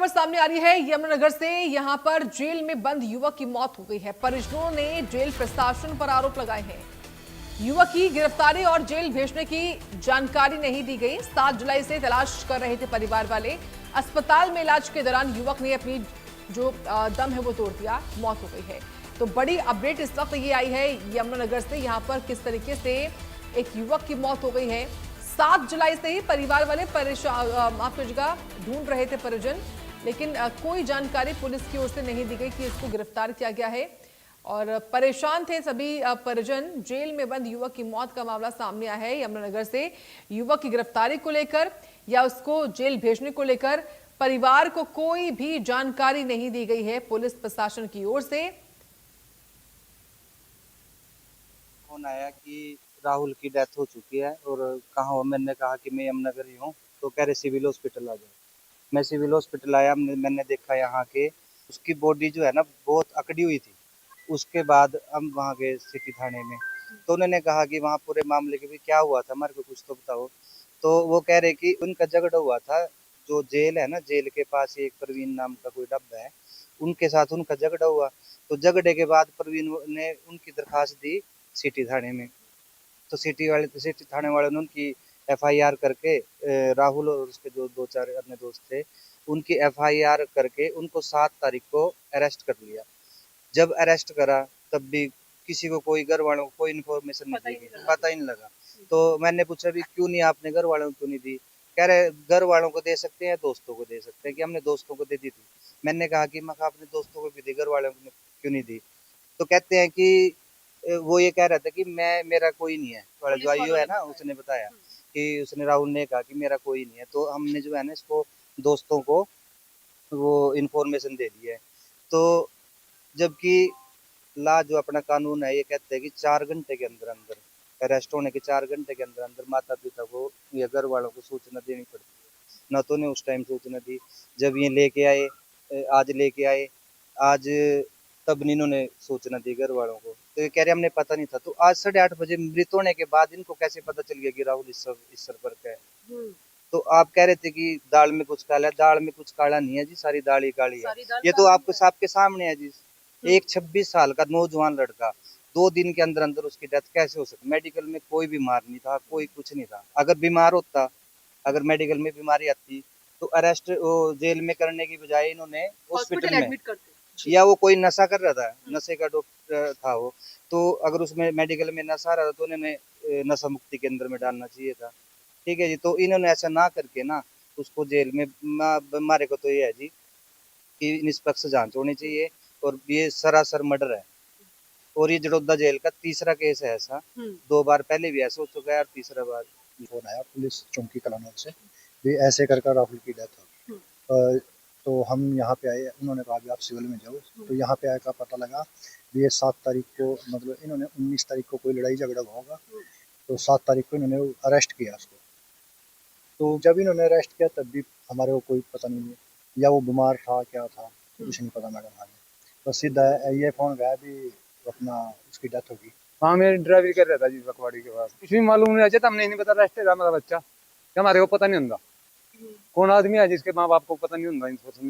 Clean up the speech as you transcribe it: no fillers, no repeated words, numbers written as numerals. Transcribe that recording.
खबर सामने आ रही है यमुनानगर से। यहां पर जेल में बंद युवक की मौत हो गई है। परिजनों ने जेल प्रशासन पर आरोप लगाए हैं। युवक की गिरफ्तारी और जेल भेजने की जानकारी नहीं दी गई। 7 जुलाई से तलाश कर रहे थे परिवार वाले। अस्पताल में इलाज के दौरान युवक ने अपनी जो दम है वो तोड़ दिया, मौत हो गई है। तो बड़ी अपडेट इस वक्त ये आई है यमुनानगर से। यहां पर किस तरीके से एक युवक की मौत हो गई है। 7 जुलाई से ही परिवार वाले परेशान, माफ कीजिएगा, ढूंढ रहे थे परिजन, लेकिन कोई जानकारी पुलिस की ओर से नहीं दी गई कि इसको गिरफ्तार किया गया है। और परेशान थे सभी परिजन। जेल में बंद युवक की मौत का मामला सामने आया है यमुनानगर से। युवक की गिरफ्तारी को लेकर या उसको जेल भेजने को लेकर परिवार को कोई भी जानकारी नहीं दी गई है पुलिस प्रशासन की ओर से। फोन आया कि राहुल की डेथ हो चुकी है और कहाँ हो। मैंने कहा कि मैं यमुनानगर ही हूँ। तो कह रहे सिविल हॉस्पिटल आ जाओ। मैं सिविल हॉस्पिटल आया, मैंने देखा यहाँ के उसकी बॉडी जो है ना बहुत अकड़ी हुई थी। उसके बाद हम वहाँ गए सिटी थाने में, तो उन्होंने कहा कि वहाँ पूरे मामले के भी क्या हुआ था, हमारे को कुछ तो बताओ। तो वो कह रहे कि उनका झगड़ा हुआ था, जो जेल है ना, जेल के पास एक प्रवीण नाम का कोई डब्बा है, उनके साथ उनका झगड़ा हुआ। तो झगड़े के बाद प्रवीण ने उनकी दरखास्त दी सिटी थाने में। तो सिटी थाने वाले ने उनकी एफआईआर करके राहुल और उसके जो 2-4 अन्य दोस्त थे, उनकी एफआईआर करके उनको 7 तारीख को अरेस्ट कर लिया। जब अरेस्ट करा तब भी किसी को, कोई घर वालों को कोई इन्फॉर्मेशन नहीं दी गई, पता ही नहीं लगा। तो मैंने पूछा भी क्यों नहीं, आपने घर वालों को क्यों नहीं दी? कह रहे घर वालों को दे सकते हैं, दोस्तों को दे सकते हैं, कि हमने दोस्तों को दे दी थी। मैंने कहा कि मैं अपने दोस्तों को भी दी, घर वालों को क्यों नहीं दी? तो कहते हैं कि वो ये कह रहा था कि मेरा कोई नहीं है। वाला जो आईओ है ना, उसने बताया कि उसने, राहुल ने कहा कि मेरा कोई नहीं है। तो हमने जो है ना इसको दोस्तों को वो इन्फॉर्मेशन दे दी है। तो जबकि ला जो अपना कानून है ये कहते हैं कि 4 घंटे के अंदर अंदर, अरेस्ट होने के 4 घंटे के अंदर अंदर माता पिता को या घर वालों को सूचना देनी पड़ती है। न तो ने उस टाइम सूचना दी जब ये लेके आए, आज लेके आए, आज तब इन्होंने सूचना दी घर वालों को। तो ये कह रहे हमने पता नहीं था। तो आज 8:30 बजे मृत होने के बाद इनको कैसे पता चल गया कि राहुल इस सर पर का है? तो आप कह रहे थे कि दाल में कुछ काला है। दाल में कुछ काला नहीं है जी, सारी दाल ही काली है। ये तो आपको सबके सामने है जी। एक 26 साल का नौजवान लड़का, 2 दिन के अंदर अंदर उसकी डेथ कैसे हो सकती? मेडिकल में कोई बीमार नहीं था, कोई कुछ नहीं था। अगर बीमार होता, अगर मेडिकल में बीमारी आती तो अरेस्ट जेल में करने की बजाय इन्होंने हॉस्पिटल में, या वो कोई नशा कर रहा था, नशे का डॉक्टर था वो, तो अगर उसमें मेडिकल में नशा रहा था तो उन्होंने नशा मुक्ति केंद्र में डालना चाहिए था। ठीक है जी। तो इन्होंने ऐसा ना करके ना उसको जेल में, हमारे को तो ये है जी कि निष्पक्ष जांच होनी चाहिए। और ये सरासर मर्डर है। और ये जड़ोदा जेल का तीसरा केस है ऐसा। 2 बार पहले भी ऐसा हो चुका है और तीसरा बार। फोन आया पुलिस चौकी कलानौर से भी ऐसे कर राहुल की डेथ हो। तो हम यहाँ पे आए, उन्होंने कहा भी आप सिविल में जाओ। तो यहाँ पे आए का पता लगा भी ये 7 तारीख को, मतलब इन्होंने 19 तारीख को कोई लड़ाई झगड़ा हुआ होगा, तो 7 तारीख को इन्होंने अरेस्ट किया उसको। तो जब इन्होंने अरेस्ट किया तब भी हमारे को कोई पता नहीं है, या वो बीमार था क्या था, कुछ नहीं पता मैडम हमें। बस सीधा ये फोन गया भी अपना उसकी डेथ होगी। हाँ, मैं ड्राइवरी कर रहा था जी पकवाड़ी के पास। कुछ भी मालूम नहीं था, हमने नहीं पता रेस्ट है हमारा बच्चा, हमारे को पता नहीं होता कौन आदमी है जिसके माँ बाप को पता नहीं होता।